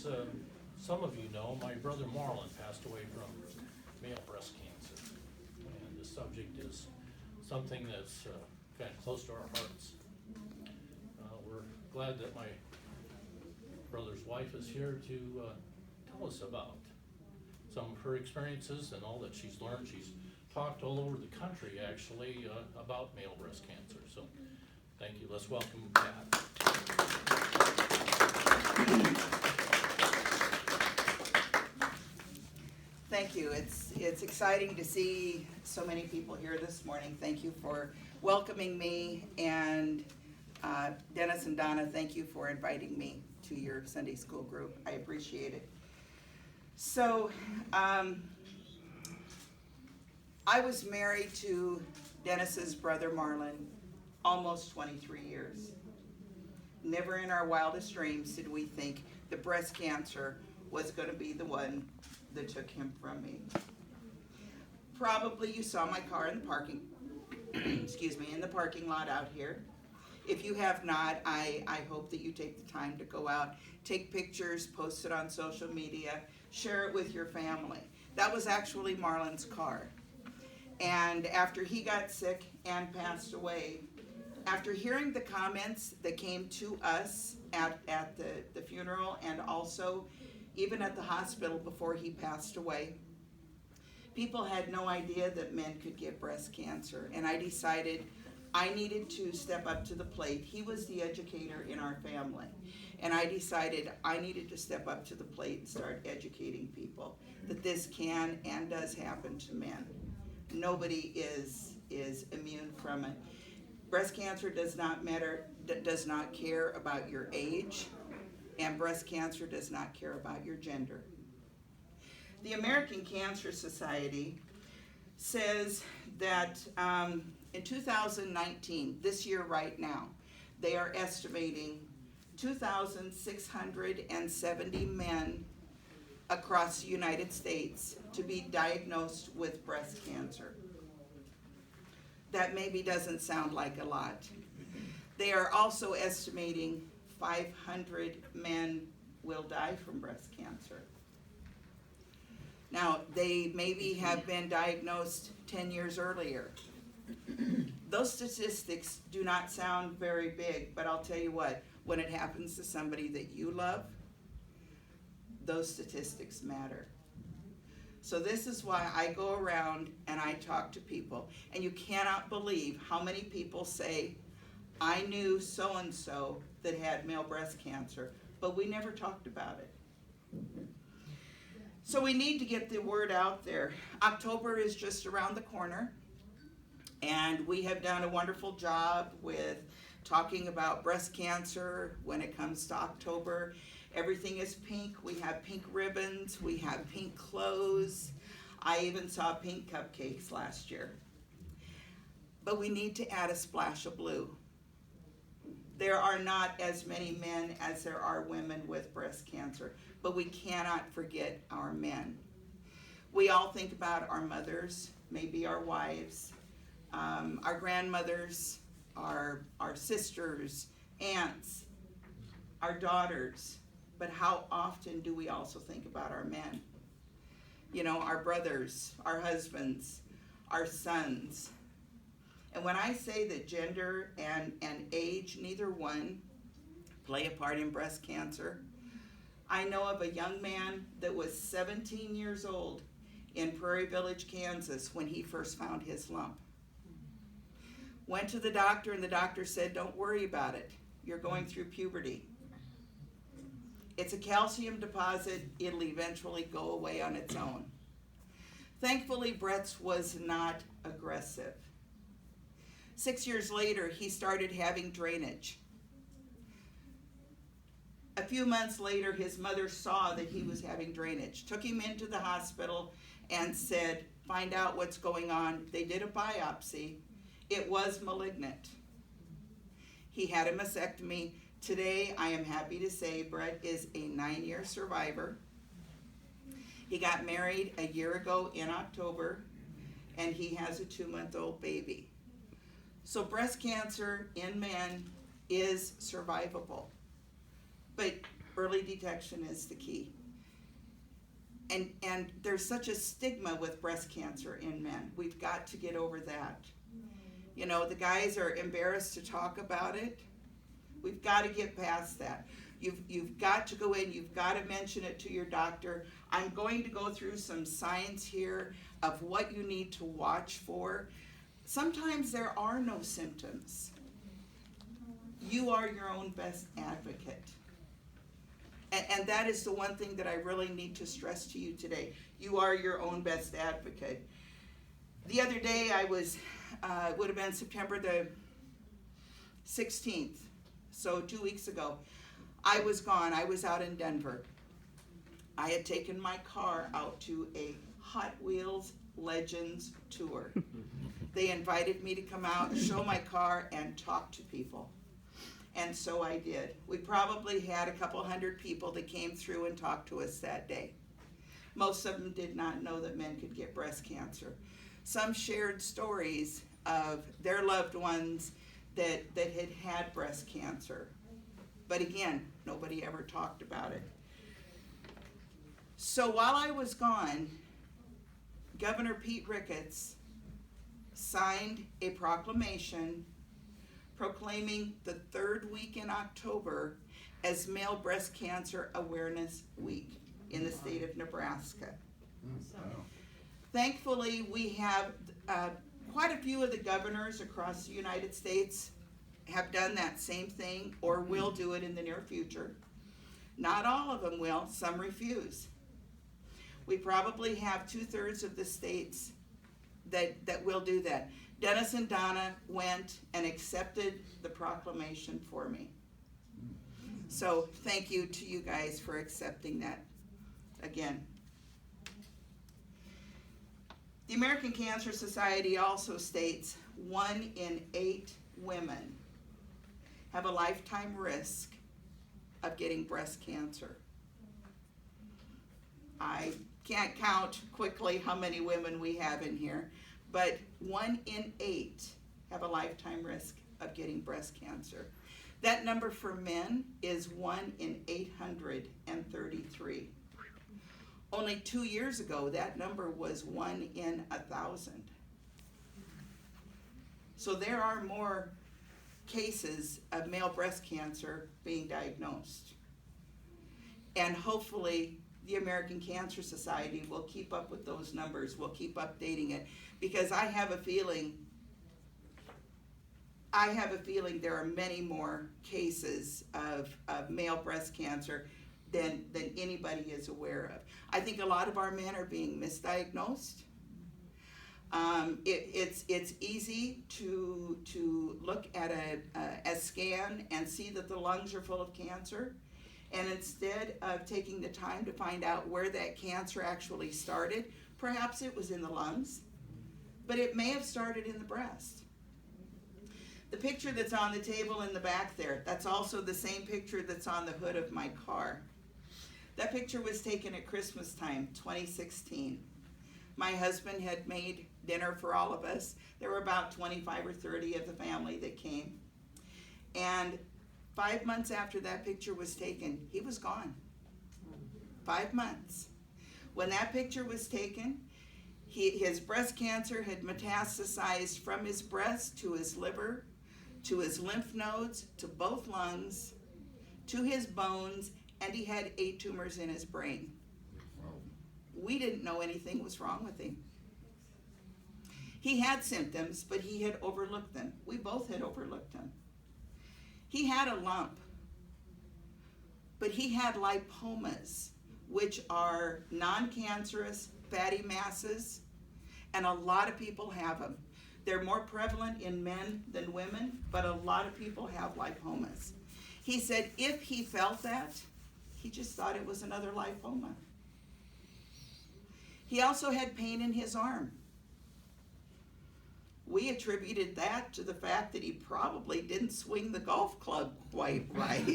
as some of you know, my brother Marlon passed away from male breast cancer. And the subject is something that's kind of close to our hearts. We're glad that my brother's wife is here to tell us about some of her experiences and all that she's learned. She's talked all over the country, actually, about male breast cancer. So thank you. Let's welcome Pat. Thank you. It's exciting to see so many people here this morning. Thank you for welcoming me, and Dennis and Donna, thank you for inviting me to your Sunday school group. I appreciate it. So, I was married to Dennis's brother Marlon almost 23 years. Never in our wildest dreams did we think that breast cancer was going to be the one that took him from me. Probably you saw my car in the parking, excuse me, in the parking lot out here. If you have not, I hope that you take the time to go out, take pictures, post it on social media, share it with your family. That was actually Marlon's car. And after he got sick and passed away, after hearing the comments that came to us at the funeral, and also even at the hospital before he passed away, people had no idea that men could get breast cancer. And I decided I needed to step up to the plate. He was the educator in our family. And I decided I needed to step up to the plate and start educating people that this can and does happen to men. Nobody is immune from it. Breast cancer does not matter, does not care about your age, and breast cancer does not care about your gender. The American Cancer Society says that in 2019, this year right now, they are estimating 2,670 men across the United States to be diagnosed with breast cancer. That maybe doesn't sound like a lot. They are also estimating 500 men will die from breast cancer. Now, they maybe have been diagnosed 10 years earlier. Those statistics do not sound very big, but I'll tell you what, when it happens to somebody that you love, those statistics matter. So this is why I go around and I talk to people, and you cannot believe how many people say, I knew so-and-so that had male breast cancer, but we never talked about it. So we need to get the word out there. October is just around the corner, and we have done a wonderful job with talking about breast cancer when it comes to October. Everything is pink. We have pink ribbons. We have pink clothes. I even saw pink cupcakes last year. But we need to add a splash of blue. There are not as many men as there are women with breast cancer, but we cannot forget our men. We all think about our mothers, maybe our wives, our grandmothers, our sisters, aunts, our daughters. But how often do we also think about our men? You know, our brothers, our husbands, our sons. And when I say that gender and age, neither one play a part in breast cancer, I know of a young man that was 17 years old in Prairie Village, Kansas, when he first found his lump. Went to the doctor, and the doctor said, don't worry about it. You're going through puberty. It's a calcium deposit. It'll eventually go away on its own. Thankfully, Brett's was not aggressive. 6 years later, he started having drainage. A few months later, his mother saw that he was having drainage, took him into the hospital and said, find out what's going on. They did a biopsy. It was malignant. He had a mastectomy. Today, I am happy to say Brett is a 9-year survivor. He got married a year ago in October, and he has a 2-month-old baby. So breast cancer in men is survivable. But Early detection is the key. And there's such a stigma with breast cancer in men. We've got to get over that. You know, the guys are embarrassed to talk about it. We've got to get past that. You've got to go in, you've got to mention it to your doctor. I'm going to go through some science here of what you need to watch for. Sometimes there are no symptoms. You are your own best advocate. And that is the one thing that I really need to stress to you today. You are your own best advocate. The other day I was, it would have been September the 16th, so 2 weeks ago. I was gone. I was out in Denver. I had taken my car out to a Hot Wheels Legends tour. They invited me to come out, show my car, and talk to people. And so I did. We probably had a couple hundred people that came through and talked to us that day. Most of them did not know that men could get breast cancer. Some shared stories of their loved ones that had had breast cancer. But again, nobody ever talked about it. So while I was gone, Governor Pete Ricketts signed a proclamation proclaiming the third week in October as Male Breast Cancer Awareness Week in the state of Nebraska. Thankfully, we have quite a few of the governors across the United States have done that same thing or will do it in the near future. Not all of them will, some refuse. We probably have 2/3 of the states that will do that. Dennis and Donna went and accepted the proclamation for me. So thank you to you guys for accepting that again. The American Cancer Society also states 1 in 8 women have a lifetime risk of getting breast cancer. I can't count quickly how many women we have in here, but 1 in 8 have a lifetime risk of getting breast cancer. That number for men is 1 in 833. Only 2 years ago, that number was 1 in 1,000. So there are more cases of male breast cancer being diagnosed. And hopefully, the American Cancer Society will keep up with those numbers, will keep updating it, because I have a feeling there are many more cases of male breast cancer than anybody is aware of. I think a lot of our men are being misdiagnosed. It's easy to look at a scan and see that the lungs are full of cancer, and instead of taking the time to find out where that cancer actually started, perhaps it was in the lungs, but it may have started in the breast. The picture that's on the table in the back there, that's also the same picture that's on the hood of my car. That picture was taken at Christmas time, 2016. My husband had made dinner for all of us. There were about 25 or 30 of the family that came. And 5 months after that picture was taken, he was gone. 5 months. When that picture was taken, his breast cancer had metastasized from his breast to his liver, to his lymph nodes, to both lungs, to his bones, and he had 8 tumors in his brain. We didn't know anything was wrong with him. He had symptoms, but he had overlooked them. We both had overlooked them. He had a lump, but he had lipomas, which are non-cancerous fatty masses, and a lot of people have them. They're more prevalent in men than women, but a lot of people have lipomas. He said if he felt that, he just thought it was another lipoma. He also had pain in his arm. We attributed that to the fact that he probably didn't swing the golf club quite right.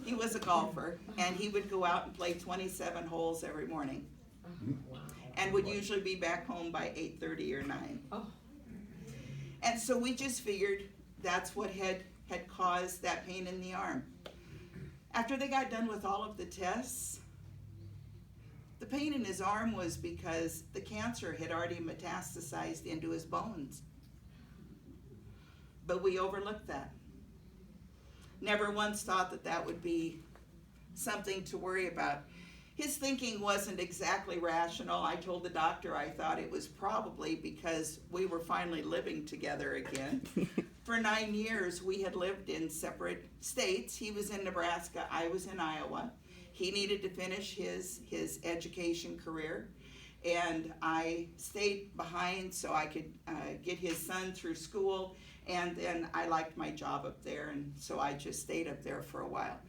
He was a golfer, and he would go out and play 27 holes every morning, and would usually be back home by 8:30 or 9. And so we just figured that's what had caused that pain in the arm. After they got done with all of the tests, the pain in his arm was because the cancer had already metastasized into his bones. But we overlooked that. Never once thought that that would be something to worry about. His thinking wasn't exactly rational. I told the doctor I thought it was probably because we were finally living together again. For 9 years, we had lived in separate states. He was in Nebraska, I was in Iowa. He needed to finish his education career, and I stayed behind so I could get his son through school, and then I liked my job up there, and so I just stayed up there for a while.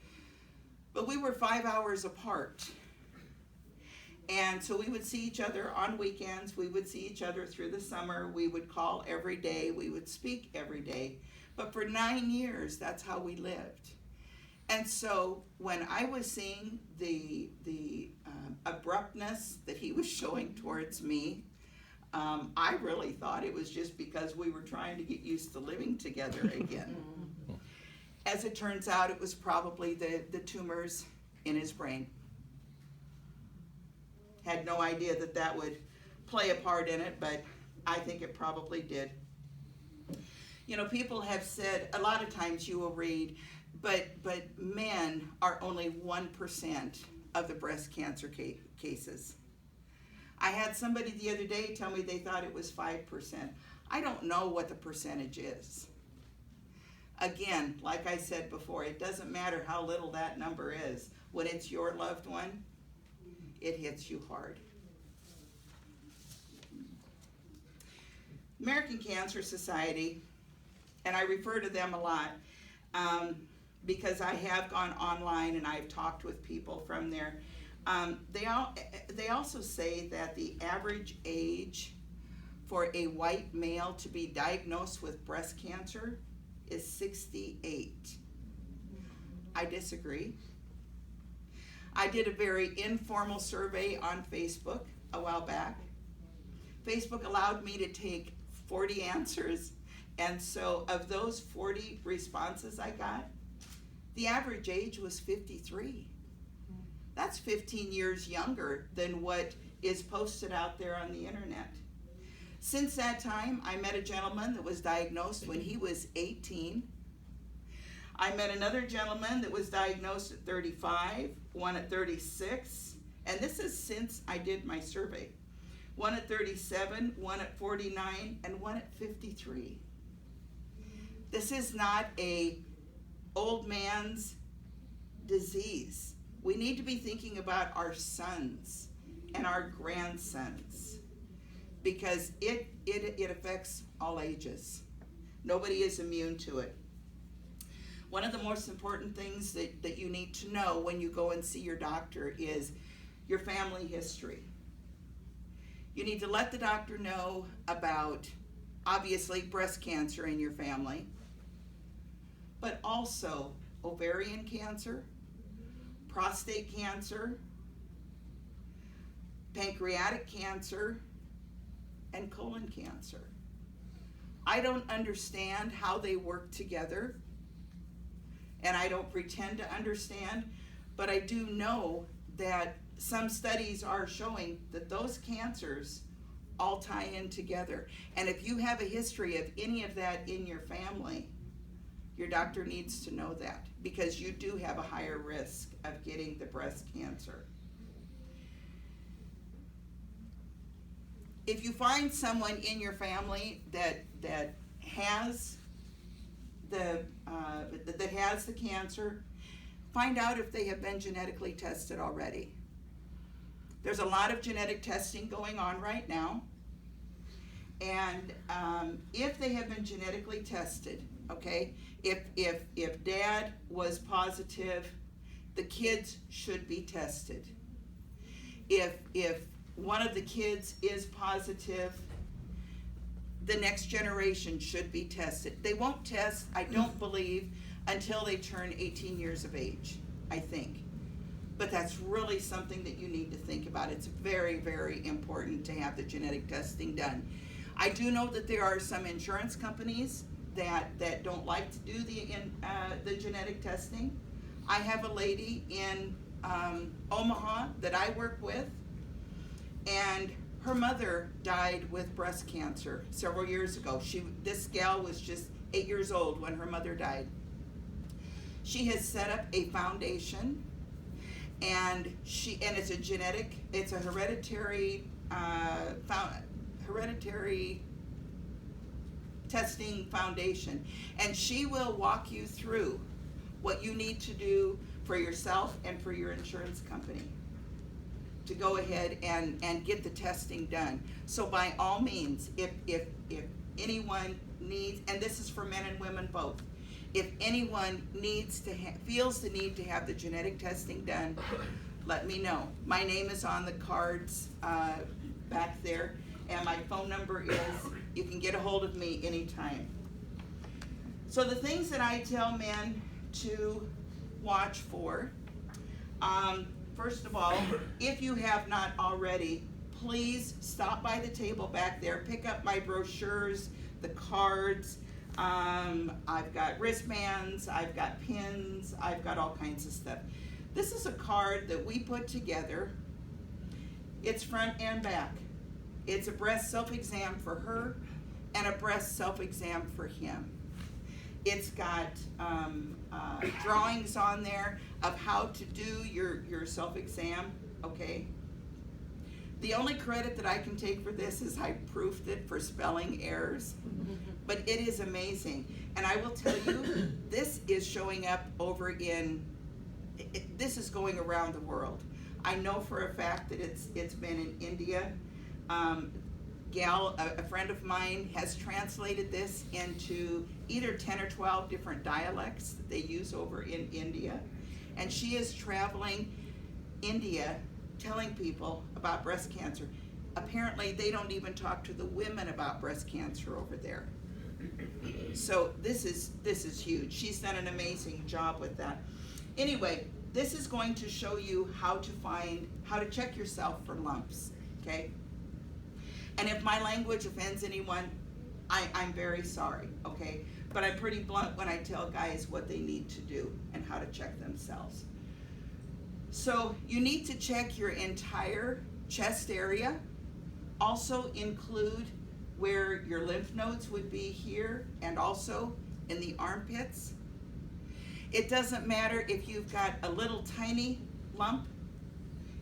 But we were 5 hours apart. And so we would see each other on weekends, we would see each other through the summer, we would call every day, we would speak every day. But for 9 years, that's how we lived. And so when I was seeing the abruptness that he was showing towards me, I really thought it was just because we were trying to get used to living together again. As it turns out, it was probably the tumors in his brain. Had no idea that that would play a part in it, but I think it probably did. You know, people have said, a lot of times you will read, but men are only 1% of the breast cancer cases. I had somebody the other day tell me they thought it was 5%. I don't know what the percentage is. Again, like I said before, it doesn't matter how little that number is. When it's your loved one, it hits you hard. American Cancer Society, and I refer to them a lot because I have gone online and I've talked with people from there. They also say that the average age for a white male to be diagnosed with breast cancer is 68. I disagree. I did a very informal survey on Facebook a while back. Facebook allowed me to take 40 answers, and so of those 40 responses I got, the average age was 53. That's 15 years younger than what is posted out there on the internet. Since that time, I met a gentleman that was diagnosed when he was 18. I met another gentleman that was diagnosed at 35, one at 36, and this is since I did my survey. One at 37, one at 49, and one at 53. This is not a old man's disease. We need to be thinking about our sons and our grandsons because it affects all ages. Nobody is immune to it. One of the most important things that you need to know when you go and see your doctor is your family history. You need to let the doctor know about, obviously, breast cancer in your family, but also ovarian cancer, prostate cancer, pancreatic cancer, and colon cancer. I don't understand how they work together, and I don't pretend to understand, but I do know that some studies are showing that those cancers all tie in together. And if you have a history of any of that in your family, your doctor needs to know that because you do have a higher risk of getting the breast cancer. If you find someone in your family that has the cancer, find out if they have been genetically tested already. There's a lot of genetic testing going on right now, and if they have been genetically tested, okay, if dad was positive, the kids should be tested. If one of the kids is positive, the next generation should be tested. They won't test, I don't believe, until they turn 18 years of age, I think. But that's really something that you need to think about. It's very, very important to have the genetic testing done. I do know that there are some insurance companies that don't like to do the genetic testing. I have a lady in Omaha that I work with, and her mother died with breast cancer several years ago. This gal was just 8 years old when her mother died. She has set up a foundation, and it's a hereditary testing foundation, and she will walk you through what you need to do for yourself and for your insurance company to go ahead and get the testing done. So by all means, if anyone needs, and this is for men and women both, if anyone feels the need to have the genetic testing done, let me know. My name is on the cards back there, and my phone number is, you can get a hold of me anytime. So the things that I tell men to watch for, first of all, if you have not already, please stop by the table back there, pick up my brochures, the cards. I've got wristbands, I've got pins, I've got all kinds of stuff. This is a card that we put together. It's front and back. It's a breast self-exam for her and a breast self-exam for him. It's got drawings on there of how to do your self-exam, okay? The only credit that I can take for this is I proofed it for spelling errors, but it is amazing. And I will tell you, this is showing up over this is going around the world. I know for a fact that it's been in India. A friend of mine has translated this into either 10 or 12 different dialects that they use over in India. And she is traveling India telling people about breast cancer. Apparently they don't even talk to the women about breast cancer over there. So this is huge. She's done an amazing job with that. Anyway, this is going to show you how to check yourself for lumps, okay? And if my language offends anyone, I'm very sorry, okay? But I'm pretty blunt when I tell guys what they need to do and how to check themselves. So you need to check your entire chest area. Also include where your lymph nodes would be here and also in the armpits. It doesn't matter if you've got a little tiny lump.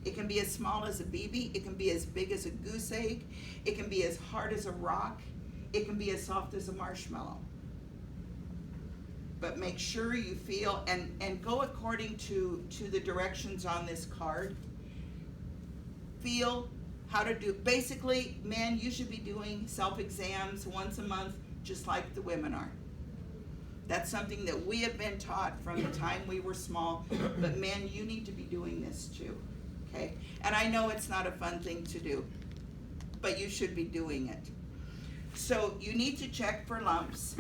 It can be as small as a BB. It can be as big as a goose egg. It can be as hard as a rock. It can be as soft as a marshmallow. But make sure you feel, and go according to the directions on this card. Feel how to do, basically, men, you should be doing self-exams once a month, just like the women are. That's something that we have been taught from the time we were small, but men, you need to be doing this too. Okay? And I know it's not a fun thing to do, but you should be doing it. So you need to check for lumps.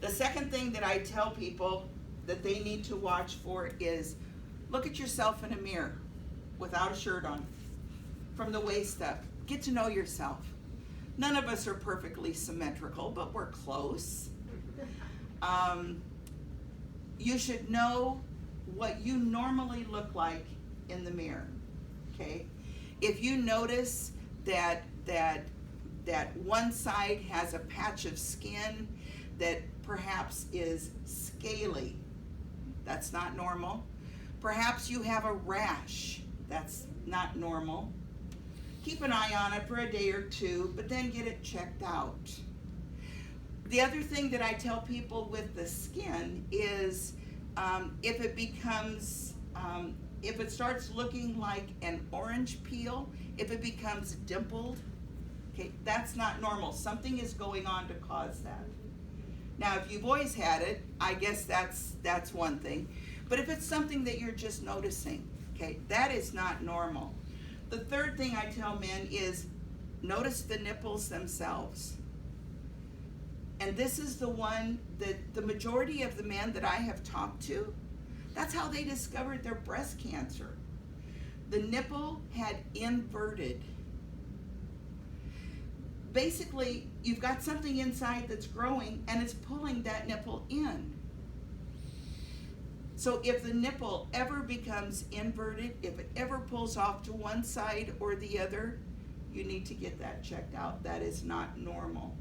The second thing that I tell people that they need to watch for is look at yourself in a mirror without a shirt on, from the waist up. Get to know yourself. None of us are perfectly symmetrical, but we're close. You should know what you normally look like in the mirror, okay? If you notice that one side has a patch of skin that perhaps is scaly, that's not normal. Perhaps you have a rash, that's not normal. Keep an eye on it for a day or two, but then get it checked out. The other thing that I tell people with the skin is if it starts looking like an orange peel, if it becomes dimpled, okay, that's not normal. Something is going on to cause that. Now, if you've always had it, I guess that's one thing. But if it's something that you're just noticing, okay, that is not normal. The third thing I tell men is notice the nipples themselves. And this is the one that the majority of the men that I have talked to, that's how they discovered their breast cancer. The nipple had inverted. Basically, you've got something inside that's growing and it's pulling that nipple in. So if the nipple ever becomes inverted, if it ever pulls off to one side or the other, you need to get that checked out. That is not normal.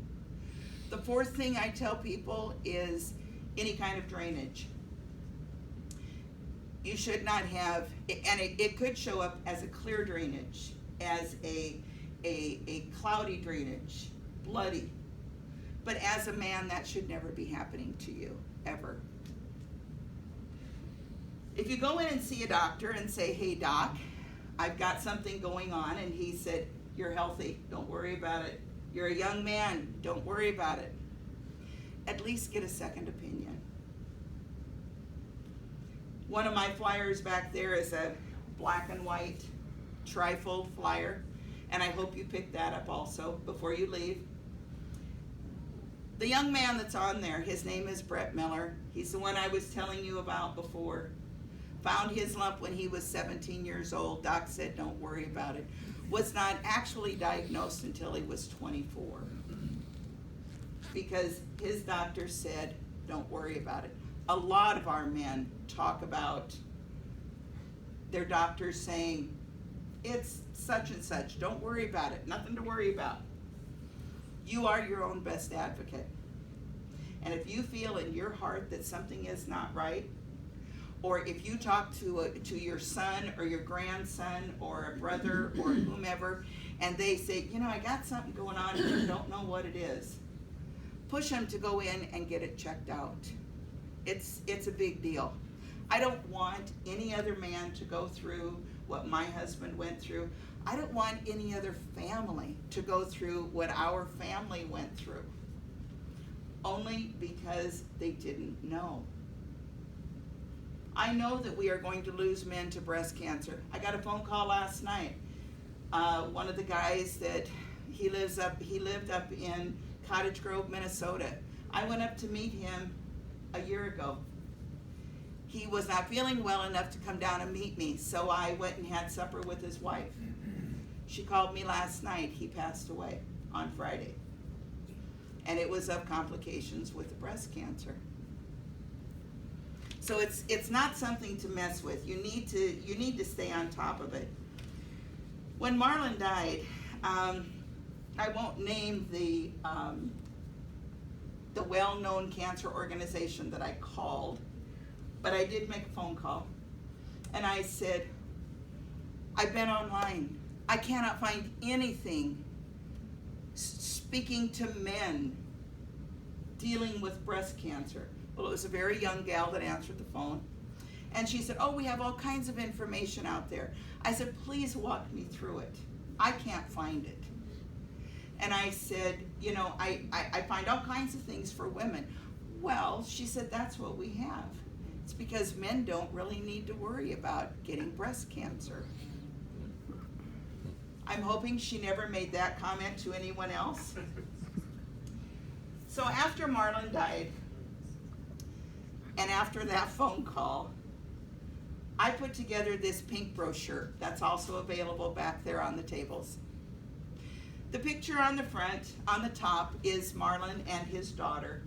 The fourth thing I tell people is any kind of drainage. You should not have, and it could show up as a clear drainage, as a cloudy drainage, bloody. But as a man, that should never be happening to you, ever. If you go in and see a doctor and say, hey doc, I've got something going on, and he said, you're healthy, don't worry about it. You're a young man, don't worry about it. At least get a second opinion. One of my flyers back there is a black and white trifold flyer, and I hope you pick that up also before you leave. The young man that's on there, his name is Brett Miller. He's the one I was telling you about before. Found his lump when he was 17 years old. Doc said, don't worry about it. Was not actually diagnosed until he was 24. Because his doctor said, don't worry about it. A lot of our men talk about their doctors saying, it's such and such, don't worry about it, nothing to worry about. You are your own best advocate. And if you feel in your heart that something is not right, or if you talk to your son or your grandson or a brother or whomever, and they say, you know, I got something going on and I don't know what it is, push them to go in and get it checked out. It's a big deal. I don't want any other man to go through what my husband went through. I don't want any other family to go through what our family went through. Only because they didn't know. I know that we are going to lose men to breast cancer. I got a phone call last night. One of the guys that he lived up in Cottage Grove, Minnesota. I went up to meet him a year ago. He was not feeling well enough to come down and meet me, so I went and had supper with his wife. She called me last night. He passed away on Friday. And it was of complications with the breast cancer. So it's not something to mess with. You need to stay on top of it. When Marlon died, I won't name the well-known cancer organization that I called, but I did make a phone call. And I said, I've been online. I cannot find anything speaking to men dealing with breast cancer. Well, it was a very young gal that answered the phone. And she said, oh, we have all kinds of information out there. I said, please walk me through it. I can't find it. And I said, you know, I find all kinds of things for women. Well, she said, that's what we have. It's because men don't really need to worry about getting breast cancer. I'm hoping she never made that comment to anyone else. So after Marlon died, and after that phone call, I put together this pink brochure that's also available back there on the tables. The picture on the front, on the top, is Marlon and his daughter.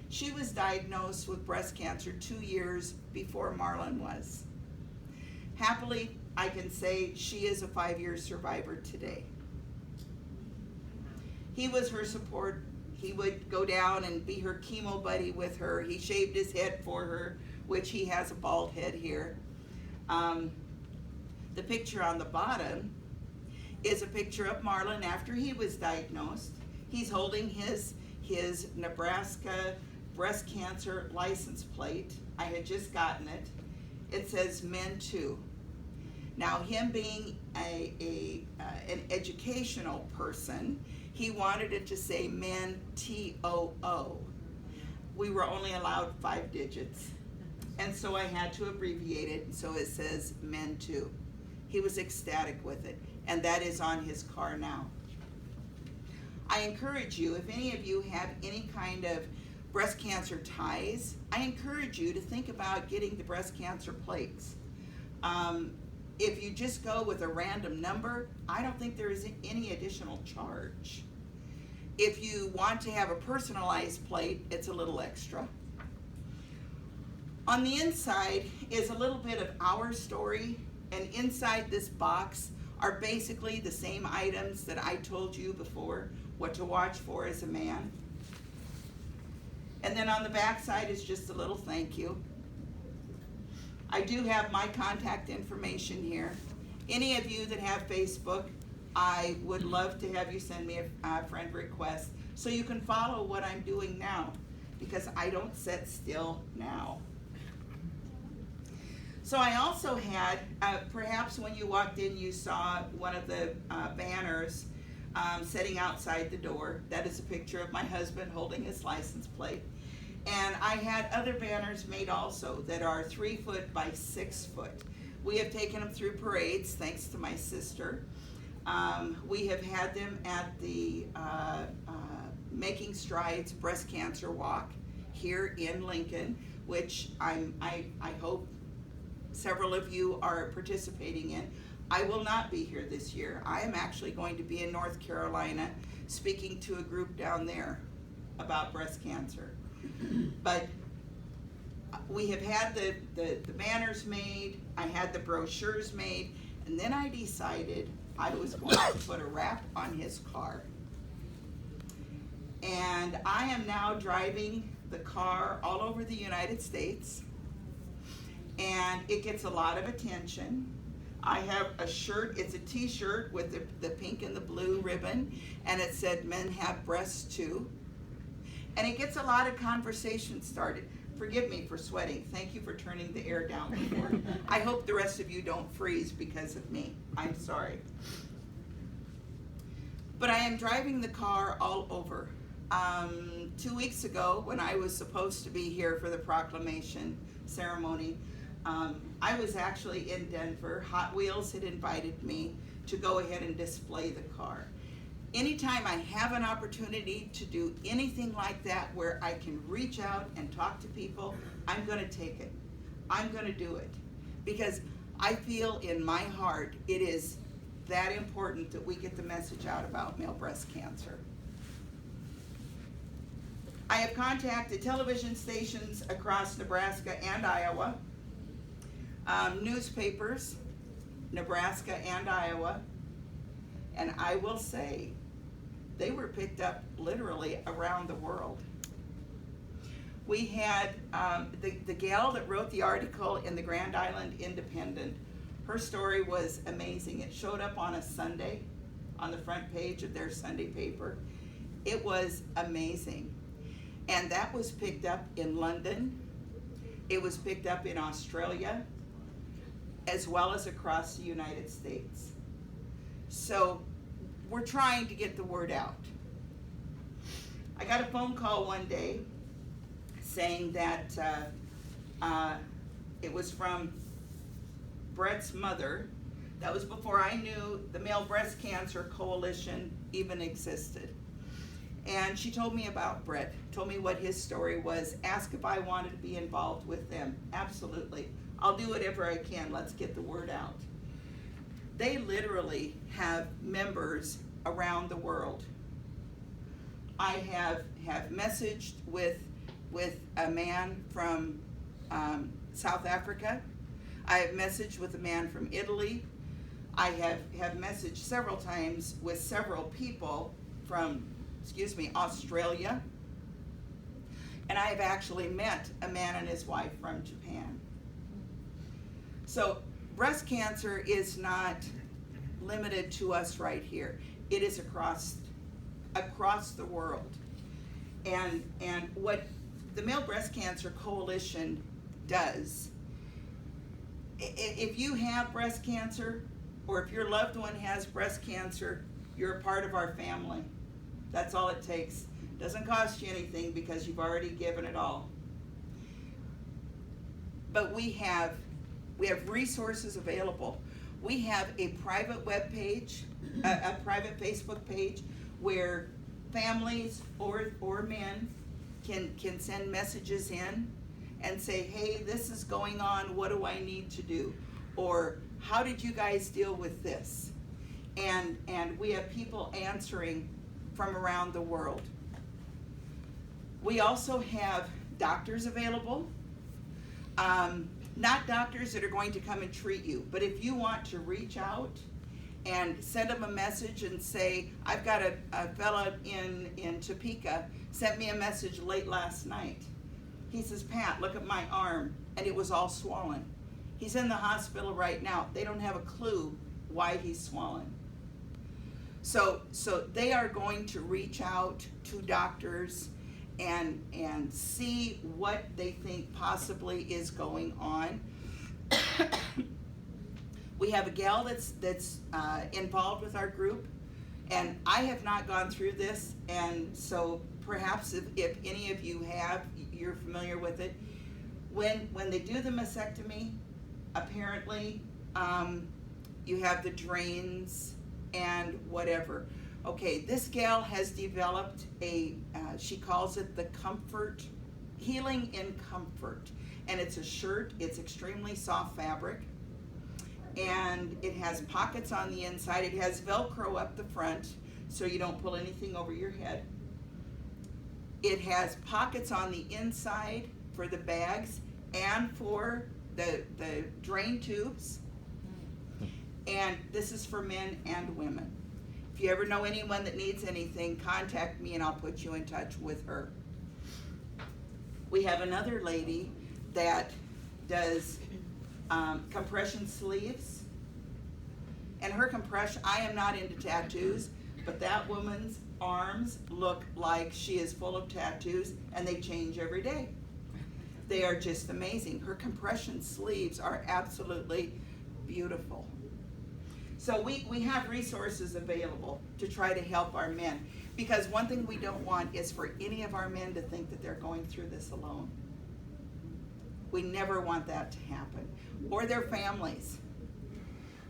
She was diagnosed with breast cancer 2 years before Marlon was. Happily, I can say she is a 5-year survivor today. He was her support. He would go down and be her chemo buddy with her. He shaved his head for her, which he has a bald head here. The picture on the bottom is a picture of Marlon after he was diagnosed. He's holding his Nebraska breast cancer license plate. I had just gotten it. It says Men Too. Now, him being an educational person, he wanted it to say Men TOO. We were only allowed 5 digits, and so I had to abbreviate it, so it says Men Too. He was ecstatic with it, and that is on his car now. I encourage you, if any of you have any kind of breast cancer ties, I encourage you to think about getting the breast cancer plates. If you just go with a random number, I don't think there is any additional charge. If you want to have a personalized plate, it's a little extra. On the inside is a little bit of our story, and inside this box are basically the same items that I told you before, what to watch for as a man. And then on the back side is just a little thank you. I do have my contact information here. Any of you that have Facebook, I would love to have you send me a friend request so you can follow what I'm doing now, because I don't sit still now. So I also had, perhaps when you walked in you saw one of the banners sitting outside the door. That is a picture of my husband holding his license plate. And I had other banners made also that are 3 foot by 6 foot. We have taken them through parades, thanks to my sister. We have had them at the Making Strides Breast Cancer Walk here in Lincoln, which I hope several of you are participating in. I will not be here this year. I am actually going to be in North Carolina speaking to a group down there about breast cancer. But we have had the banners made, I had the brochures made, and then I decided I was going to put a wrap on his car. And I am now driving the car all over the United States, and it gets a lot of attention. I have a shirt, it's a t-shirt with the pink and the blue ribbon, and it said men have breasts too. And it gets a lot of conversation started. Forgive me for sweating. Thank you for turning the air down before. I hope the rest of you don't freeze because of me. I'm sorry. But I am driving the car all over. 2 weeks ago, when I was supposed to be here for the proclamation ceremony, I was actually in Denver. Hot Wheels had invited me to go ahead and display the car. Anytime I have an opportunity to do anything like that where I can reach out and talk to people, I'm going to take it. I'm going to do it. Because I feel in my heart it is that important that we get the message out about male breast cancer. I have contacted television stations across Nebraska and Iowa, newspapers, Nebraska and Iowa, and I will say, they were picked up literally around the world. We had the gal that wrote the article in the Grand Island Independent. Her story was amazing. It showed up on a Sunday on the front page of their Sunday paper. It was amazing. And that was picked up in London. It was picked up in Australia, as well as across the United States. So we're trying to get the word out. I got a phone call one day saying that it was from Brett's mother. That was before I knew the Male Breast Cancer Coalition even existed. And she told me about Brett, told me what his story was, asked if I wanted to be involved with them. Absolutely. I'll do whatever I can. Let's get the word out. They literally have members around the world. I have messaged with a man from South Africa. I have messaged with a man from Italy. I have messaged several times with several people from, Australia. And I have actually met a man and his wife from Japan. So breast cancer is not limited to us right here. It is across the world. And what the Male Breast Cancer Coalition does, if you have breast cancer, or if your loved one has breast cancer, you're a part of our family. That's all it takes. Doesn't cost you anything because you've already given it all. But we have resources available. We have a private web page, a private Facebook page where families or men can send messages in and say, hey, this is going on, what do I need to do? Or how did you guys deal with this? And we have people answering from around the world. We also have doctors available. Not doctors that are going to come and treat you, but if you want to reach out and send them a message and say, I've got a fella in Topeka sent me a message late last night. He says, Pat, look at my arm, and it was all swollen. He's in the hospital right now. They don't have a clue why he's swollen. So they are going to reach out to doctors and see what they think possibly is going on. We have a gal that's involved with our group, and I have not gone through this, and so perhaps if any of you have, you're familiar with it. When they do the mastectomy, apparently you have the drains and whatever. Okay, this gal has developed she calls it the Comfort, Healing in Comfort. And it's a shirt, it's extremely soft fabric. And it has pockets on the inside. It has Velcro up the front so you don't pull anything over your head. It has pockets on the inside for the bags and for the drain tubes. And this is for men and women. If you ever know anyone that needs anything, contact me and I'll put you in touch with her. We have another lady that does compression sleeves. And her compression, I am not into tattoos, but that woman's arms look like she is full of tattoos, and they change every day. They are just amazing. Her compression sleeves are absolutely beautiful. So we have resources available to try to help our men, because one thing we don't want is for any of our men to think that they're going through this alone. We never want that to happen, or their families.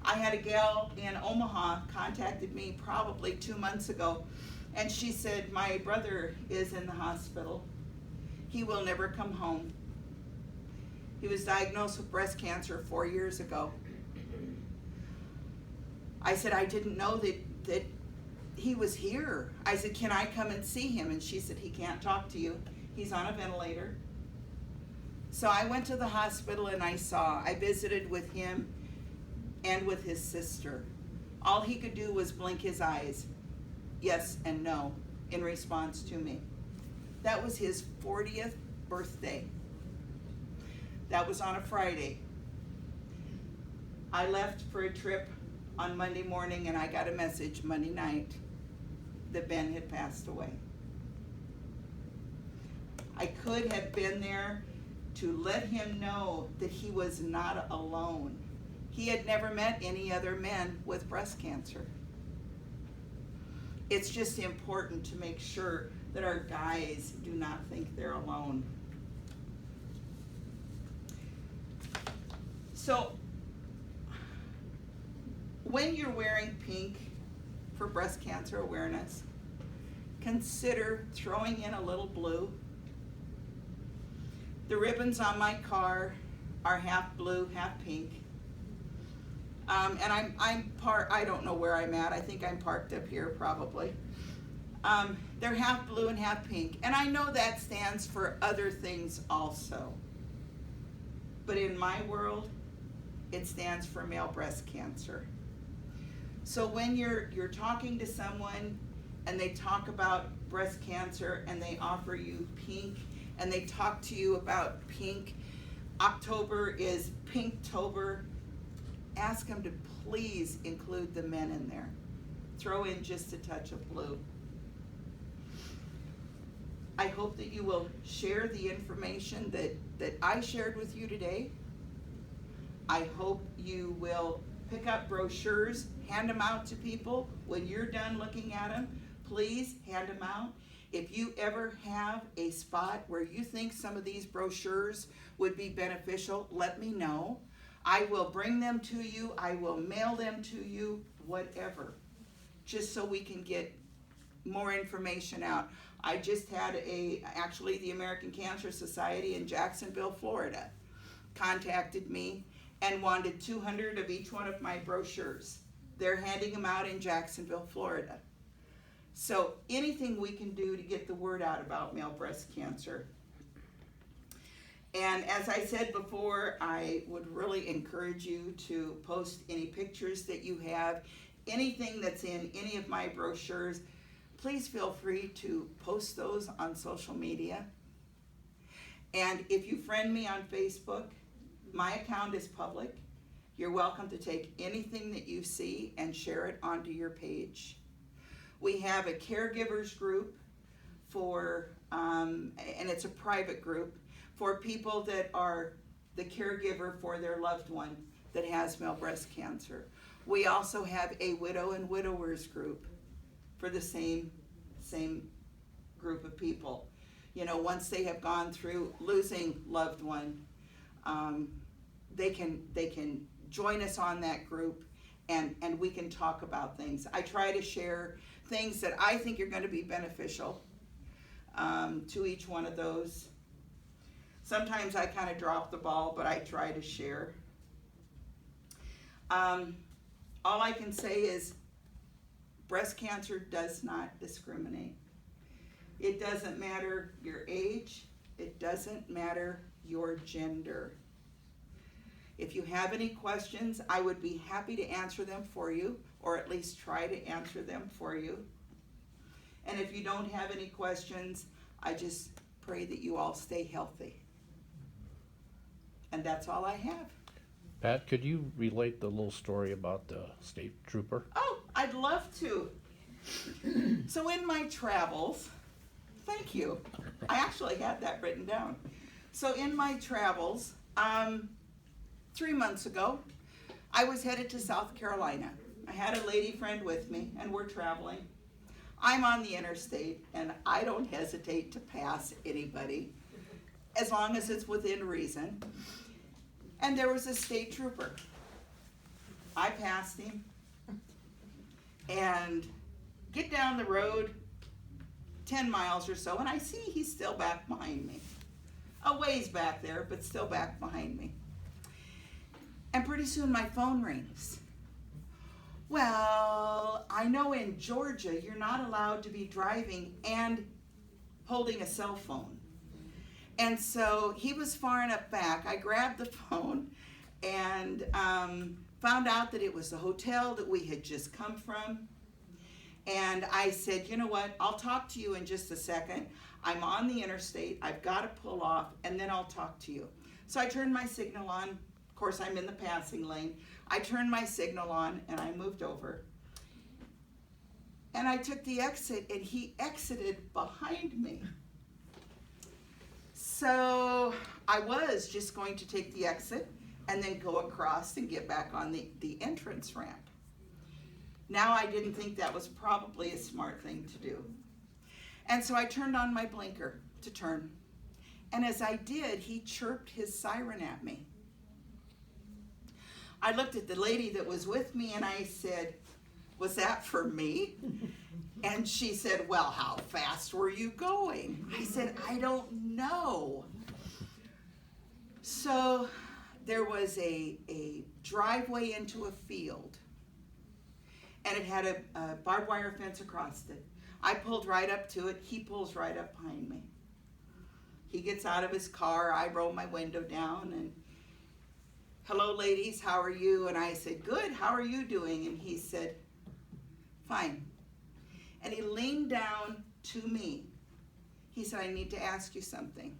I had a gal in Omaha contacted me probably 2 months ago, and she said, my brother is in the hospital. He will never come home. He was diagnosed with breast cancer 4 years ago. I said, I didn't know that he was here. I said, can I come and see him? And she said, he can't talk to you. He's on a ventilator. So I went to the hospital and I visited with him and with his sister. All he could do was blink his eyes, yes and no, in response to me. That was his 40th birthday. That was on a Friday. I left for a trip on Monday morning, and I got a message Monday night that Ben had passed away. I could have been there to let him know that he was not alone. He had never met any other men with breast cancer. It's just important to make sure that our guys do not think they're alone. So, when you're wearing pink for breast cancer awareness, consider throwing in a little blue. The ribbons on my car are half blue, half pink. And I don't know where I'm at. I think I'm parked up here probably. They're half blue and half pink. And I know that stands for other things also. But in my world, it stands for male breast cancer. So when you're talking to someone and they talk about breast cancer and they offer you pink and they talk to you about pink, October is Pinktober, ask them to please include the men in there. Throw in just a touch of blue. I hope that you will share the information that I shared with you today. I hope you will pick up brochures, hand them out to people. When you're done looking at them, please hand them out. If you ever have a spot where you think some of these brochures would be beneficial, let me know. I will bring them to you. I will mail them to you, whatever, just so we can get more information out. I just had actually the American Cancer Society in Jacksonville, Florida, contacted me and wanted 200 of each one of my brochures. They're handing them out in Jacksonville, Florida. So anything we can do to get the word out about male breast cancer. And as I said before, I would really encourage you to post any pictures that you have, anything that's in any of my brochures. Please feel free to post those on social media. And if you friend me on Facebook, my account is public. You're welcome to take anything that you see and share it onto your page. We have a caregivers group for, and it's a private group, for people that are the caregiver for their loved one that has male breast cancer. We also have a widow and widowers group for the same group of people. You know, once they have gone through losing loved one, they can join us on that group, and we can talk about things. I try to share things that I think are going to be beneficial to each one of those. Sometimes I kind of drop the ball, but I try to share. All I can say is breast cancer does not discriminate. It doesn't matter your age. It doesn't matter your gender. If you have any questions, I would be happy to answer them for you, or at least try to answer them for you. And if you don't have any questions, I just pray that you all stay healthy. And that's all I have. Pat, could you relate the little story about the state trooper? Oh, I'd love to. So in my travels, thank you. I actually had that written down. So in my travels, 3 months ago, I was headed to South Carolina. I had a lady friend with me, and we're traveling. I'm on the interstate, and I don't hesitate to pass anybody, as long as it's within reason. And there was a state trooper. I passed him, and get down the road 10 miles or so, and I see he's still back behind me. A ways back there, but still back behind me. And pretty soon my phone rings. Well, I know in Georgia you're not allowed to be driving and holding a cell phone. And so he was far enough back. I grabbed the phone and found out that it was the hotel that we had just come from. And I said, you know what, I'll talk to you in just a second. I'm on the interstate, I've got to pull off, and then I'll talk to you. So I turned my signal on. Of course, I'm in the passing lane. I turned my signal on and I moved over. And I took the exit, and he exited behind me. So I was just going to take the exit and then go across and get back on the entrance ramp. Now I didn't think that was probably a smart thing to do. And so I turned on my blinker to turn. And as I did, he chirped his siren at me. I looked at the lady that was with me and I said, was that for me? And she said, well, how fast were you going? I said, I don't know. So there was a driveway into a field, and it had a barbed wire fence across it. I pulled right up to it. He pulls right up behind me. He gets out of his car. I roll my window down and, hello, ladies, how are you? And I said, good, how are you doing? And he said, fine. And he leaned down to me. He said, I need to ask you something.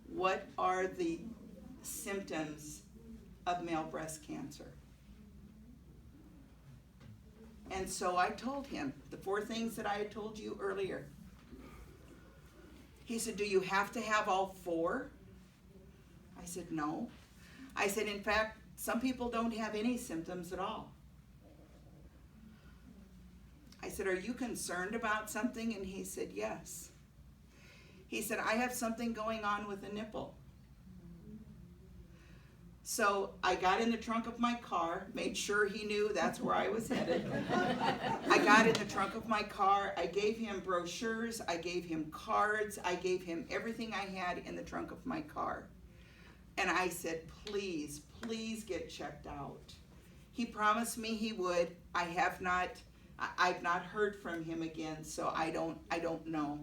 What are the symptoms of male breast cancer? And so I told him the 4 things that I had told you earlier. He said, do you have to have all 4? I said, no. I said, in fact, some people don't have any symptoms at all. I said, are you concerned about something? And he said, yes. He said, I have something going on with a nipple. So I got in the trunk of my car, made sure he knew that's where I was headed. I got in the trunk of my car. I gave him brochures. I gave him cards. I gave him everything I had in the trunk of my car. And I said, please, please get checked out. He promised me he would. I've not heard from him again, so I don't know.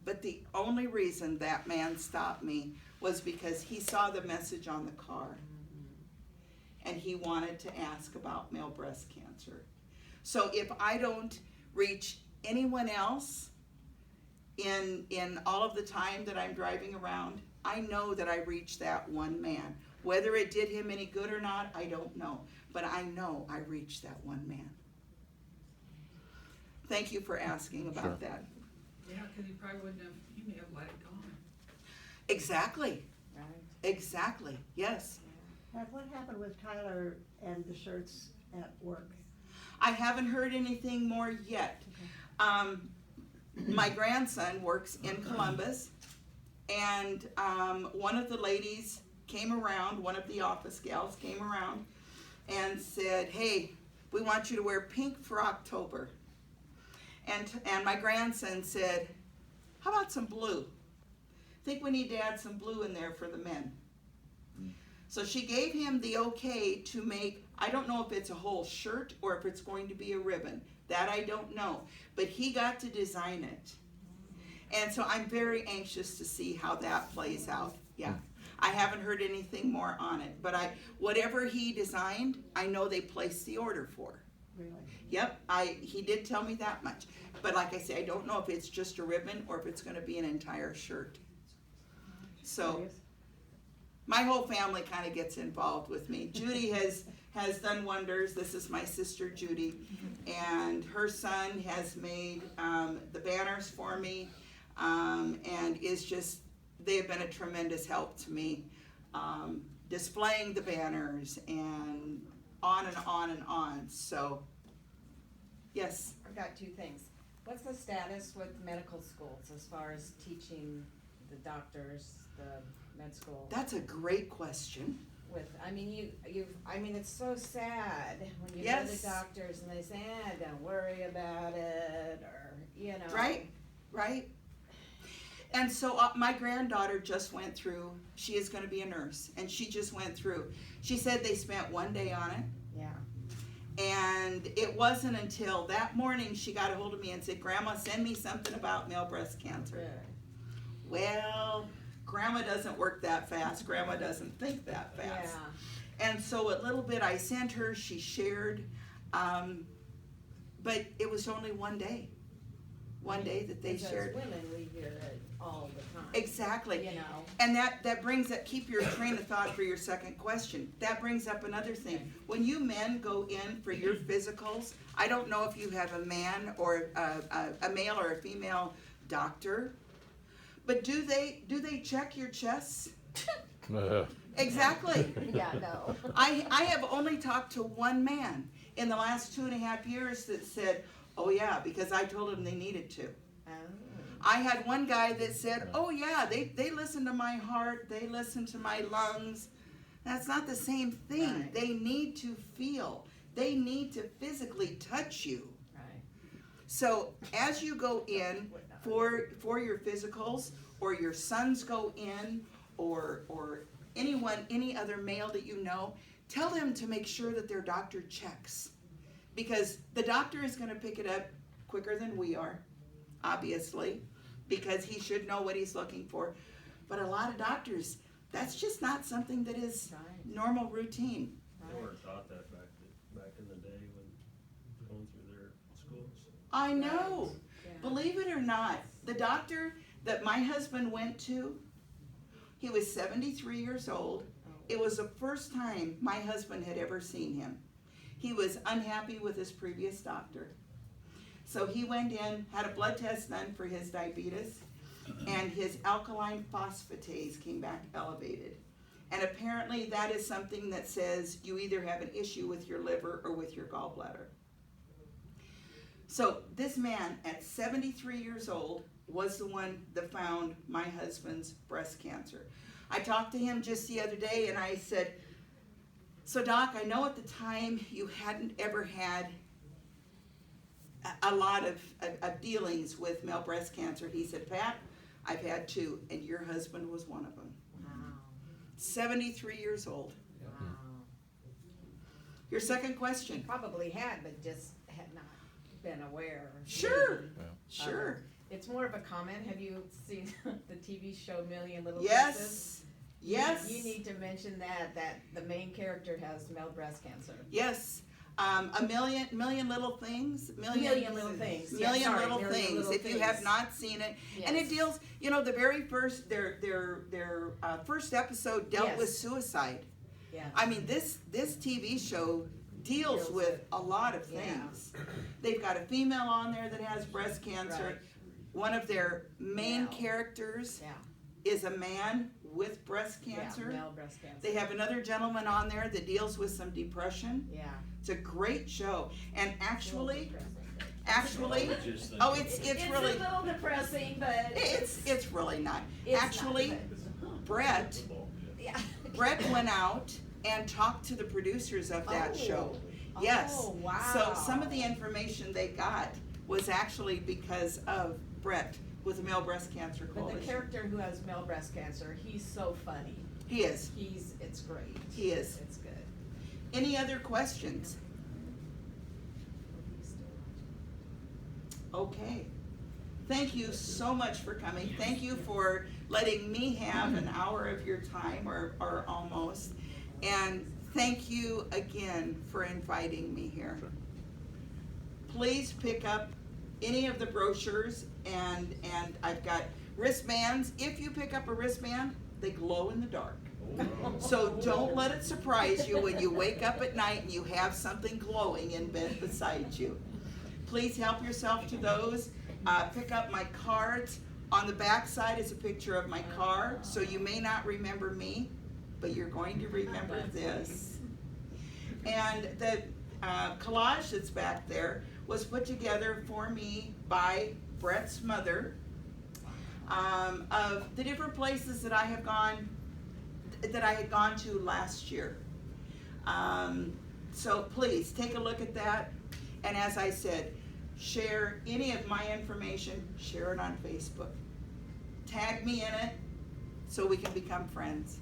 But the only reason that man stopped me was because he saw the message on the car. And he wanted to ask about male breast cancer. So if I don't reach anyone else in all of the time that I'm driving around, I know that I reached that one man. Whether it did him any good or not, I don't know. But I know I reached that one man. Thank you for asking about Sure. that. Yeah, because you probably wouldn't have, you may have let it go. Exactly, Right. exactly, yes. Pat, what happened with Tyler and the shirts at work? I haven't heard anything more yet. My grandson works in Columbus, and one of the ladies came around, one of the office gals came around and said, hey, we want you to wear pink for October. And my grandson said, how about some blue? I think we need to add some blue in there for the men. So she gave him the okay to make, I don't know if it's a whole shirt or if it's going to be a ribbon. That I don't know. But he got to design it. And so I'm very anxious to see how that plays out. Yeah. I haven't heard anything more on it. But whatever he designed, I know they placed the order for. Really? Yep, he did tell me that much. But like I say, I don't know if it's just a ribbon or if it's going to be an entire shirt. So Curious? my whole family kind of gets involved with me. Judy has done wonders. This is my sister Judy, and her son has made the banners for me, and they have been a tremendous help to me, displaying the banners and on and on and on. So, yes. I've got two things. What's the status with medical schools as far as teaching the doctors, the med school? That's a great question. I mean, it's so sad when you go Yes. to doctors and they say, don't worry about it, or, you know. Right, right. And so my granddaughter just went through, she is going to be a nurse, and she just went through. She said they spent one day on it, Yeah. and it wasn't until that morning she got a hold of me and said, Grandma, send me something about male breast cancer. Good. Well, Grandma doesn't work that fast. Grandma doesn't think that fast. Yeah. And so a little bit I sent her, she shared, but it was only one day. One day that they Because shared. women, we hear it all the time. Exactly. You know. And that brings up, keep your train of thought for your second question. That brings up another thing. When you men go in for your physicals, I don't know if you have a man or a male or a female doctor, but do they check your chests? Exactly. Yeah, no. I have only talked to one man in the last 2.5 years that said, oh yeah, because I told him they needed to. Oh. I had one guy that said, oh yeah, they listen to my heart, they listen to my lungs. That's not the same thing. Right. They need to feel. They need to physically touch you. Right. So as you go in for your physicals, or your sons go in, or any other male that you know, tell them to make sure that their doctor checks. Because the doctor is going to pick it up quicker than we are, obviously, because he should know what he's looking for. But a lot of doctors, that's just not something that is Right. normal routine. They weren't taught that back in the day when going through their schools. I know. Yeah. Believe it or not, the doctor that my husband went to, he was 73 years old. It was the first time my husband had ever seen him. He was unhappy with his previous doctor. So he went in, had a blood test done for his diabetes, and his alkaline phosphatase came back elevated. And apparently that is something that says you either have an issue with your liver or with your gallbladder. So this man at 73 years old was the one that found my husband's breast cancer. I talked to him just the other day and I said, so Doc, I know at the time you hadn't ever had a lot of dealings with male breast cancer. He said, Pat, I've had 2, and your husband was one of them. Wow. 73 years old. Wow. Your second question. Probably had, but just had not been aware. Sure, Yeah. sure. It's more of a comment. Have you seen the TV show Million Little Pieces? Yes, yes. You need to mention that the main character has male breast cancer. Yes. A million little things. Million Little Things. Yeah, Million sorry, little Million things. Little If you have Things. not seen it, and it Yes. deals. You know, the very first their first episode dealt Yes. with suicide. Yeah. I mean, this TV show deals Deals with with- a lot of yeah. things. They've got a female on there that has breast cancer. Right. One of their main Yeah. characters Yeah. is a man with breast cancer. Yeah, male breast cancer. They have another gentleman on there that deals with some depression. Yeah. It's a great show, and actually, Just the- oh, it's really a little depressing, but it's really not. It's Actually, not, Brett Football, yeah. Brett went out and talked to the producers of that Oh. show. Yes. Oh, wow. So some of the information they got was actually because of Brett with the Male Breast Cancer But the Coalition. character who has male breast cancer, he's so funny. He is. It's great. He is. It's good. Any other questions? Okay. Thank you so much for coming. Thank you for letting me have an hour of your time, or almost. And thank you again for inviting me here. Please pick up any of the brochures, and I've got wristbands. If you pick up a wristband, they glow in the dark. So don't let it surprise you when you wake up at night and you have something glowing in bed beside you. Please help yourself to those. Pick up my cards. On the back side is a picture of my car, so you may not remember me, but you're going to remember this. And the collage that's back there was put together for me by Brett's mother, of the different places that I had gone to last year. So please take a look at that. And as I said, share any of my information, share it on Facebook. Tag me in it so we can become friends.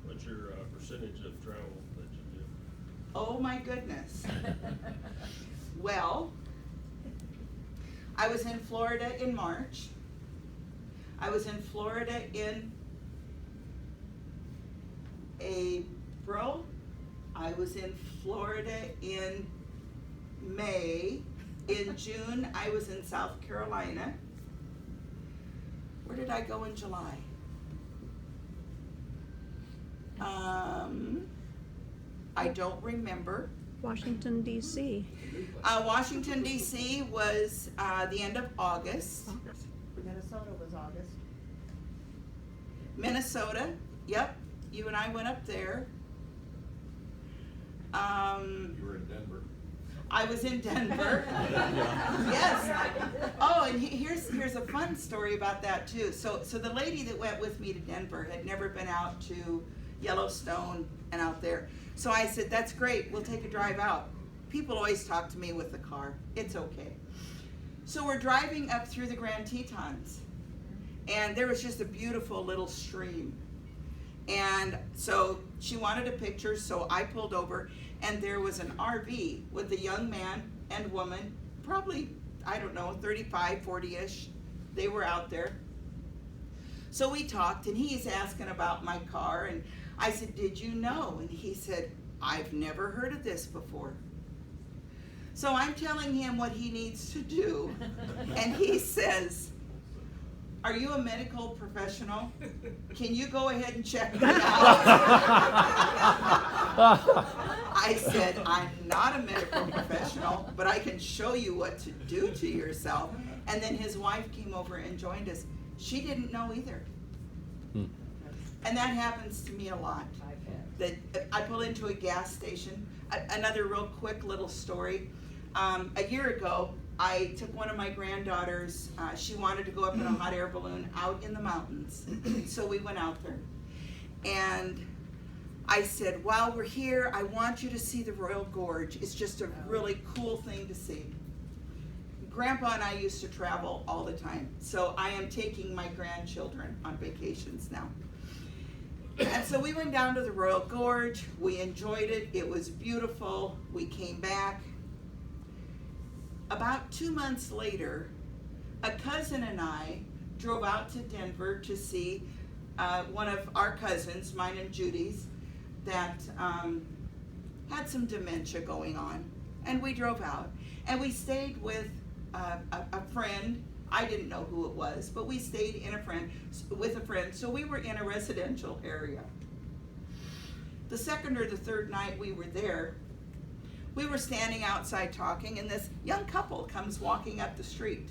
What's your percentage of travel that you do? Oh my goodness. Well, I was in Florida in March. I was in Florida in April. I was in Florida in May. In June, I was in South Carolina. Where did I go in July? I don't remember. Washington, D.C. Washington, D.C. was the end of August. Minnesota was August. Minnesota, yep, you and I went up there. You were in Denver. I was in Denver. Yes. Oh, and here's a fun story about that too. So the lady that went with me to Denver had never been out to Yellowstone and out there. So I said, that's great, we'll take a drive out. People always talk to me with the car. It's okay. So we're driving up through the Grand Tetons, and there was just a beautiful little stream. And so she wanted a picture, so I pulled over, and there was an RV with a young man and woman, probably, I don't know, 35, 40-ish. They were out there. So we talked, and he's asking about my car, and I said, did you know? And he said, I've never heard of this before. So I'm telling him what he needs to do, and he says, are you a medical professional? Can you go ahead and check me out? I said, I'm not a medical professional, but I can show you what to do to yourself. And then his wife came over and joined us. She didn't know either. And that happens to me a lot. That I pull into a gas station. Another real quick little story. A year ago, I took one of my granddaughters. She wanted to go up in a hot air balloon out in the mountains. So we went out there. And I said, while we're here, I want you to see the Royal Gorge. It's just a really cool thing to see. Grandpa and I used to travel all the time. So I am taking my grandchildren on vacations now. And so we went down to the Royal Gorge. We enjoyed it. It was beautiful. We came back. About 2 months later, a cousin and I drove out to Denver to see one of our cousins, mine and Judy's, that had some dementia going on. And we drove out. And we stayed with a friend. I didn't know who it was, but we stayed with a friend. So we were in a residential area. The second or the third night we were there, we were standing outside talking, and this young couple comes walking up the street.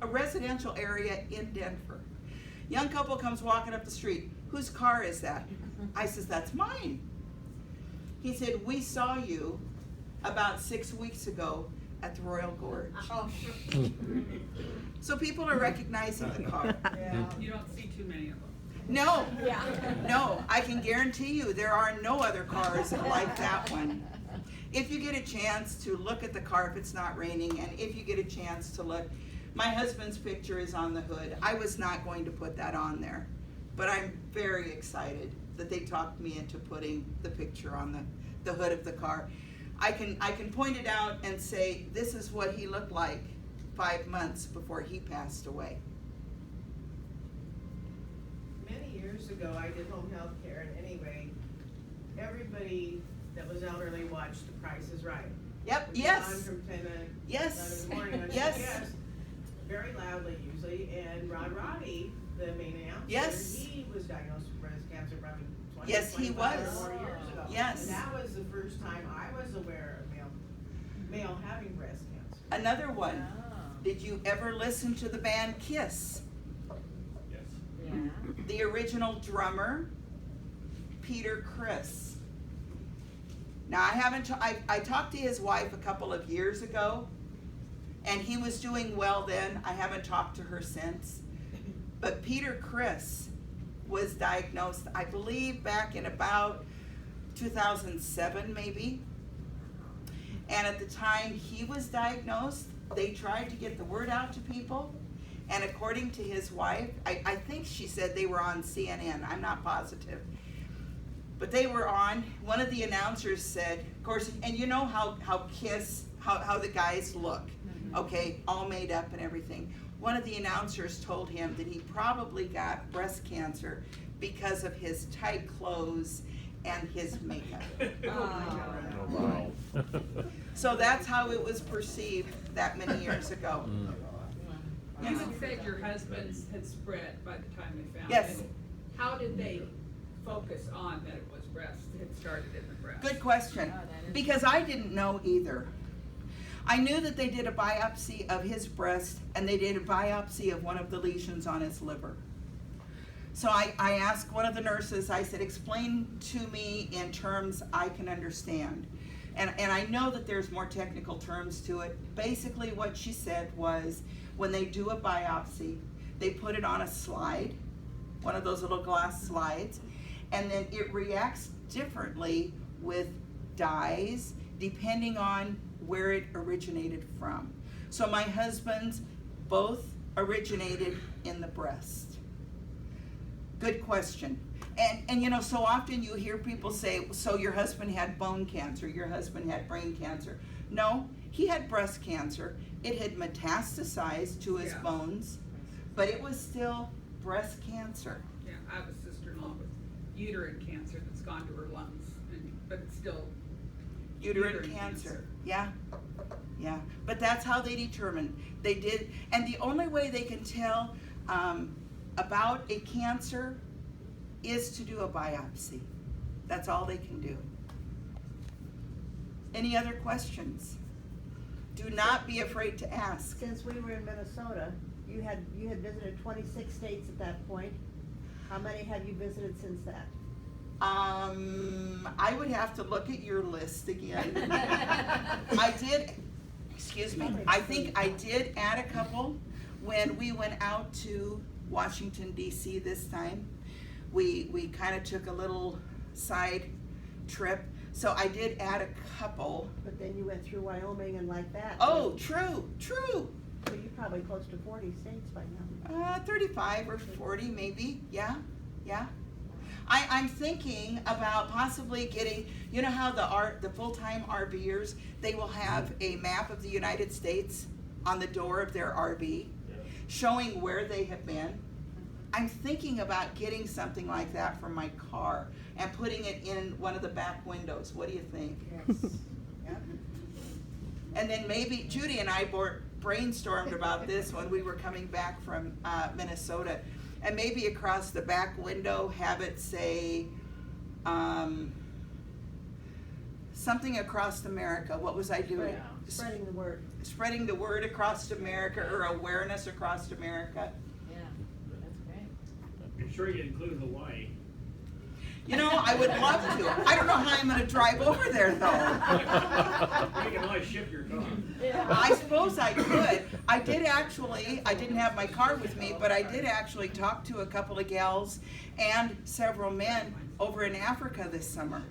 A residential area in Denver. Young couple comes walking up the street. Whose car is that? I says, that's mine. He said, we saw you about 6 weeks ago at the Royal Gorge. So people are recognizing the car. You don't see too many of them. No, no, I can guarantee you there are no other cars like that one. If you get a chance to look at the car if it's not raining, and if you get a chance to look, my husband's picture is on the hood. I was not going to put that on there, but I'm very excited that they talked me into putting the picture on the hood of the car. I can point it out and say, this is what he looked like 5 months before he passed away. Many years ago, I did home health care, and anyway, everybody that was elderly watched The Price is Right. Yep, Which is yes. on from 10 to 11 Yes. in the morning. And Yes. yes, very loudly usually. And Rod Roddy, the main announcer, Yes. he was diagnosed with breast cancer probably 20, Yes, he 25 was. or more years ago. Yes. And that was the first time I was aware of male having breast cancer. Another one. Oh, Did you ever listen to the band Kiss? Yes. yeah. The original drummer, Peter Criss. Now I talked to his wife a couple of years ago, and he was doing well then. I haven't talked to her since. But Peter Criss was diagnosed, I believe, back in about 2007 maybe. And at the time he was diagnosed, they tried to get the word out to people. And according to his wife, I think she said they were on CNN, I'm not positive. But they were on, one of the announcers said, of course, and you know how Kiss, how the guys look, okay, all made up and everything. One of the announcers told him that he probably got breast cancer because of his tight clothes and his makeup. Oh, wow. So that's how it was perceived that many years ago. You had said your husband's had spread by the time they found it. Yes. How did they focus on that it was breast, it started in the breast? Good question, because I didn't know either. I knew that they did a biopsy of his breast and they did a biopsy of one of the lesions on his liver. So I asked one of the nurses, I said, explain to me in terms I can understand. And I know that there's more technical terms to it. Basically what she said was, when they do a biopsy, they put it on a slide, one of those little glass slides, and then it reacts differently with dyes depending on where it originated from. So my husband's both originated in the breast. Good question. And you know, so often you hear people say, so your husband had bone cancer, your husband had brain cancer. No, he had breast cancer. It had metastasized to his Yeah. bones, but it was still breast cancer. Yeah, I have a sister-in-law with uterine cancer that's gone to her lungs, but it's still Uterine cancer. Yeah, yeah. But that's how they determined. They did, and the only way they can tell about a cancer is to do a biopsy. That's all they can do. Any other questions? Do not be afraid to ask. Since we were in Minnesota, you had visited 26 states at that point. How many have you visited since that? I would have to look at your list again. I did, excuse me, I think I did add a couple when we went out to Washington DC this time. We kind of took a little side trip, so I did add a couple. But then you went through Wyoming and like that. Oh, true. So you're probably close to 40 states by now. 35 or 40 maybe, yeah. I'm thinking about possibly getting, you know how the full-time RVers, they will have a map of the United States on the door of their RV? Yeah. showing where they have been. I'm thinking about getting something like that for my car and putting it in one of the back windows. What do you think? Yes. Yep. And then maybe Judy and I brainstormed about this when we were coming back from Minnesota. And maybe across the back window have it say something across America. What was I doing? Spreading the word. Spreading the word across America, or awareness across America. Yeah, that's great. I'm sure you include Hawaii. You know, I would love to. I don't know how I'm gonna drive over there though. You can always ship your car. I suppose I could. I didn't have my car with me, but I did actually talk to a couple of gals and several men over in Africa this summer.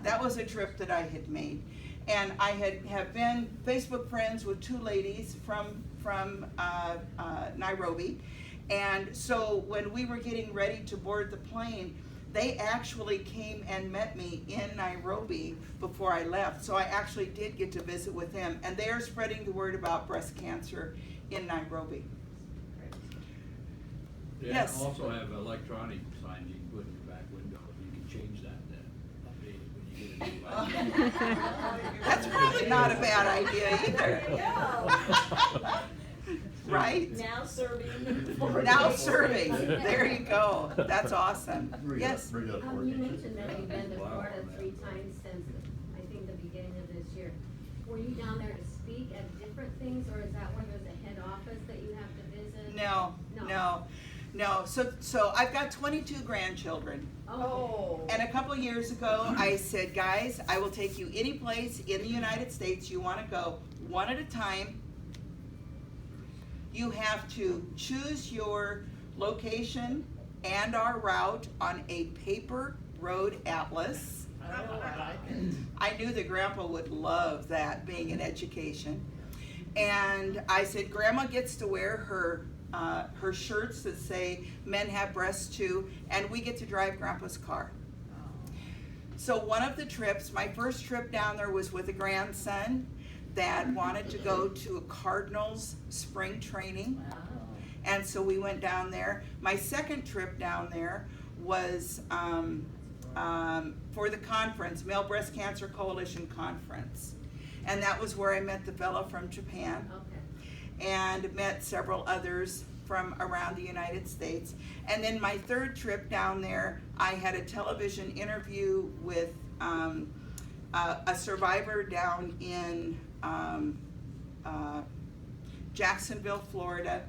That was a trip that I had made. And I have been Facebook friends with two ladies from Nairobi. And so when we were getting ready to board the plane, they actually came and met me in Nairobi before I left. So I actually did get to visit with them. And they are spreading the word about breast cancer in Nairobi. They Yes. also have electronic signs you can put in your back window. You can change that then, update it when you get a new license. That's probably not a bad idea either. Right? Now serving. Now serving. There you go. That's awesome. Yes? You mentioned that you've been to Florida 3 times since, I think, the beginning of this year. Were you down there to speak at different things, or is that where there's a head office that you have to visit? No. So I've got 22 grandchildren. Oh. And a couple years ago, I said, guys, I will take you any place in the United States you want to go, one at a time. You have to choose your location and our route on a paper road atlas. I knew that Grandpa would love that, being in education. And I said, Grandma gets to wear her shirts that say men have breasts too, and we get to drive Grandpa's car. So one of the trips, my first trip down there was with a grandson that wanted to go to a Cardinals spring training. And so we went down there. My second trip down there was for the conference, Male Breast Cancer Coalition Conference. And that was where I met the fellow from Japan. Okay. And met several others from around the United States. And then my third trip down there, I had a television interview with a survivor down in Jacksonville, Florida.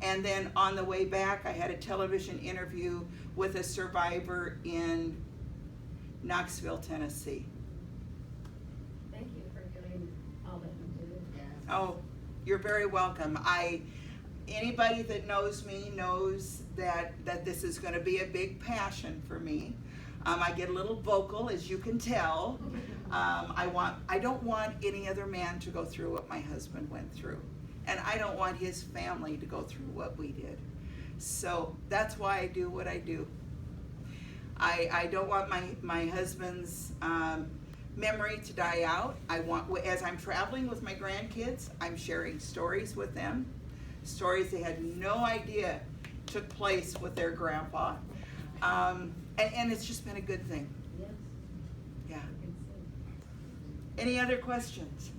And then on the way back, I had a television interview with a survivor in Knoxville, Tennessee. Thank you for doing all that you do. Oh, you're very welcome. Anybody that knows me knows that this is going to be a big passion for me. I get a little vocal, as you can tell. I don't want any other man to go through what my husband went through, and I don't want his family to go through what we did. So that's why I do what I do. I don't want my husband's memory to die out. I want, as I'm traveling with my grandkids, I'm sharing stories with them, stories they had no idea took place with their grandpa. And it's just been a good thing. Yes. Yeah. I can see. Any other questions?